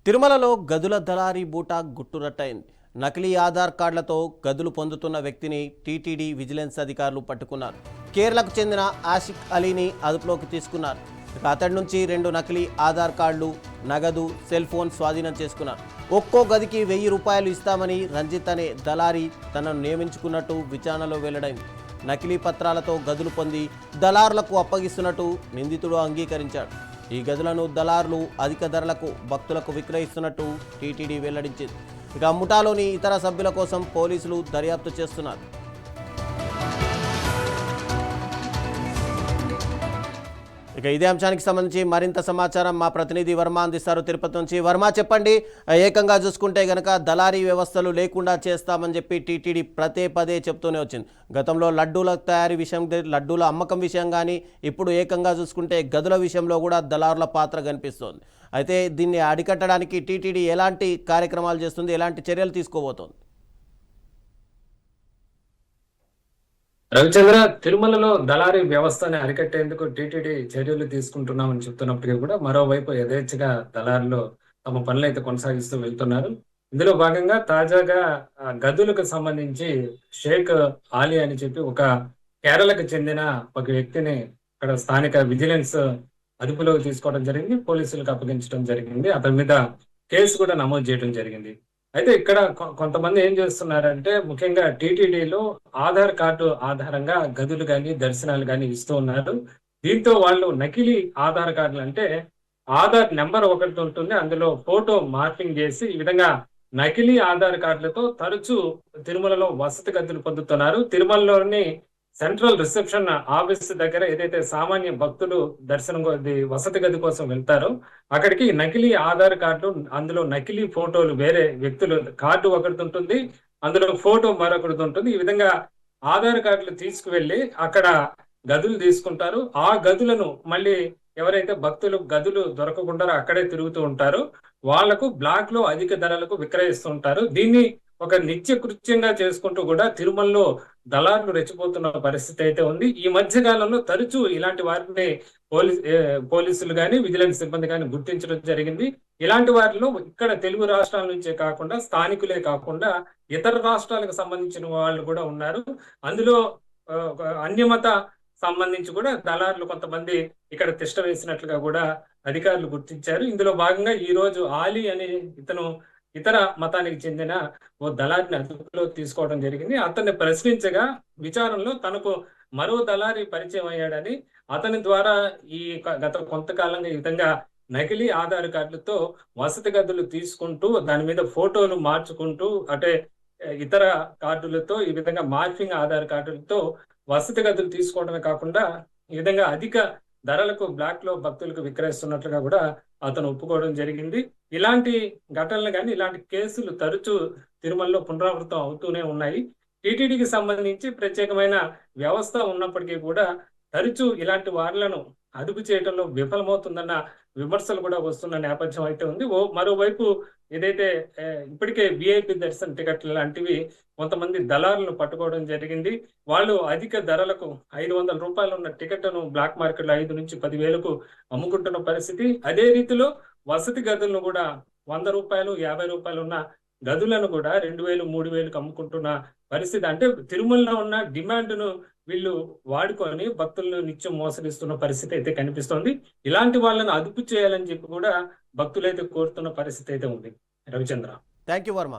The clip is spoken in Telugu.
తిరుమలలో గదుల దళారీ బూటా గుట్టురట్టయింది. నకిలీ ఆధార్ కార్డులతో గదులు పొందుతున్న వ్యక్తిని టీటీడీ విజిలెన్స్ అధికారులు పట్టుకున్నారు. కేరళకు చెందిన ఆషిక్ అలీని అదుపులోకి తీసుకున్నారు. అతడి నుంచి 2 నకిలీ ఆధార్ కార్డులు, నగదు, సెల్ ఫోన్ స్వాధీనం చేసుకున్నారు. ఒక్కో గదికి 1000 రూపాయలు ఇస్తామని రంజిత్ అనే దళారీ తనను నియమించుకున్నట్టు విచారణలో వెల్లడైంది. నకిలీ పత్రాలతో గదులు పొంది దళారులకు అప్పగిస్తున్నట్టు నిందితుడు అంగీకరించాడు. ఈ గదులను దళారులు అధిక ధరలకు భక్తులకు విక్రయిస్తున్నట్టు టీటీడీ వెల్లడించింది. ఇక ముఠాలోని ఇతర సభ్యుల కోసం పోలీసులు దర్యాప్తు చేస్తున్నారు. ఇక ఇదే అంశానికి సంబంధించి మరింత సమాచారం మా ప్రతినిధి వర్మ అందిస్తారు తిరుపతి నుంచి. వర్మ, చెప్పండి. ఏకంగా చూసుకుంటే గనక దళారీ వ్యవస్థలు లేకుండా చేస్తామని చెప్పి టీటీడీ పదే చెప్తూనే వచ్చింది. గతంలో లడ్డూల తయారీ విషయం, లడ్డూల అమ్మకం విషయం కానీ, ఇప్పుడు ఏకంగా చూసుకుంటే గదుల విషయంలో కూడా దళారుల పాత్ర కనిపిస్తోంది. అయితే దీన్ని అరికట్టడానికి టీటీడీ ఎలాంటి కార్యక్రమాలు చేస్తుంది, ఎలాంటి చర్యలు తీసుకోబోతోంది? రవిచంద్ర, తిరుమలలో దళారీ వ్యవస్థని అరికట్టేందుకు టీటీడీ చర్యలు తీసుకుంటున్నామని చెప్తున్నప్పటికీ కూడా మరోవైపు యథేచ్ఛగా దళారులు తమ పనులైతే కొనసాగిస్తూ వెళ్తున్నారు. ఇందులో భాగంగా తాజాగా గదులకు సంబంధించి షేక్ ఆలీ అని చెప్పి ఒక కేరళకు చెందిన ఒక వ్యక్తిని అక్కడ స్థానిక విజిలెన్స్ అదుపులోకి తీసుకోవడం జరిగింది. పోలీసులకు అప్పగించడం జరిగింది. అతని మీద కేసు కూడా నమోదు చేయడం జరిగింది. అయితే ఇక్కడ కొంతమంది ఏం చేస్తున్నారంటే, ముఖ్యంగా టీటీడీలో ఆధార్ కార్డు ఆధారంగా గదులు కానీ దర్శనాలు కానీ ఇస్తూ ఉన్నారు. దీంతో వాళ్ళు నకిలీ ఆధార్ కార్డులు, అంటే ఆధార్ నెంబర్ ఒకటి ఉంటుంది, అందులో ఫోటో మార్పింగ్ చేసి ఈ విధంగా నకిలీ ఆధార్ కార్డులతో తరచూ తిరుమలలో వసతి గదులు పొందుతున్నారు. తిరుమలలోని సెంట్రల్ రిసెప్షన్ ఆఫీస్ దగ్గర ఏదైతే సామాన్య భక్తులు దర్శనం వసతి గది కోసం వెళ్తారో అక్కడికి నకిలీ ఆధార్ కార్డు, అందులో నకిలీ ఫోటోలు, వేరే వ్యక్తులు కార్డు ఒకటి ఉంటుంది, అందులో ఫోటో మరొకటి ఉంటుంది. ఈ విధంగా ఆధార్ కార్డులు తీసుకువెళ్ళి అక్కడ గదులు తీసుకుంటారు. ఆ గదులను మళ్ళీ ఎవరైతే భక్తులు గదులు దొరకకుండా అక్కడే తిరుగుతూ ఉంటారో వాళ్లకు బ్లాక్ లో అధిక ధరలకు విక్రయిస్తూ ఉంటారు. దీన్ని ఒక నిత్య కృత్యంగా చేసుకుంటూ కూడా తిరుమలలో దళారులు రెచ్చిపోతున్న పరిస్థితి అయితే ఉంది. ఈ మధ్య కాలంలో తరచూ ఇలాంటి వారిని పోలీసులు కానీ విజిలెన్స్ సిబ్బంది కానీ గుర్తించడం జరిగింది. ఇలాంటి వారిలో ఇక్కడ తెలుగు రాష్ట్రాల నుంచే కాకుండా స్థానికులే కాకుండా ఇతర రాష్ట్రాలకు సంబంధించిన వాళ్ళు కూడా ఉన్నారు. అందులో అన్యమత సంబంధించి కూడా దళారులు కొంతమంది ఇక్కడ తిష్ట వేసినట్లుగా కూడా అధికారులు గుర్తించారు. ఇందులో భాగంగా ఈ రోజు ఆలీ అనే ఇతను ఇతర మతానికి చెందిన ఓ దళారిని అదుపులో తీసుకోవడం జరిగింది. అతన్ని ప్రశ్నించగా విచారణలో తనకు మరో దళారి పరిచయం అయ్యాడని, అతని ద్వారా ఈ గత కొంతకాలంగా ఈ విధంగా నకిలీ ఆధార్ కార్డులతో వసతి గదులు తీసుకుంటూ దాని మీద ఫోటోలు మార్చుకుంటూ, అంటే ఇతర కార్డులతో ఈ విధంగా మార్పింగ్ ఆధార్ కార్డులతో వసతి గదులు తీసుకోవడమే కాకుండా ఈ విధంగా అధిక ధరలకు బ్లాక్ లో భక్తులకు విక్రయిస్తున్నట్లుగా కూడా అతను ఒప్పుకోవడం జరిగింది. ఇలాంటి ఘటనలు కానీ ఇలాంటి కేసులు తరచూ తిరుమలలో పునరావృతం అవుతూనే ఉన్నాయి. టీటీడీకి సంబంధించి ప్రత్యేకమైన వ్యవస్థ ఉన్నప్పటికీ కూడా తరచూ ఇలాంటి వారులను అదుపు చేయడంలో విఫలమవుతుందన్న విమర్శలు కూడా వస్తున్న నేపథ్యం అయితే ఉంది. మరోవైపు ఏదైతే ఇప్పటికే విఐపి దర్శన టికెట్లు లాంటివి కొంతమంది దళారులను పట్టుకోవడం జరిగింది. వాళ్ళు అధిక ధరలకు 500 రూపాయలు ఉన్న టికెట్ను బ్లాక్ మార్కెట్లో 5 నుంచి 10,000కు అమ్ముకుంటున్న పరిస్థితి. అదే రీతిలో వసతి గదులను కూడా 100 రూపాయలు 50 రూపాయలు ఉన్న గదులను కూడా 2,000 3,000కు అమ్ముకుంటున్న పరిస్థితి. అంటే తిరుమలలో ఉన్న డిమాండ్ను వీళ్ళు వాడుకొని భక్తులను నిత్యం మోసగిస్తున్న పరిస్థితి అయితే కనిపిస్తోంది. ఇలాంటి వాళ్ళని అదుపు చేయాలని చెప్పి కూడా భక్తులైతే కోరుతున్న పరిస్థితి అయితే ఉంది. Ravichandra, thank you Varma.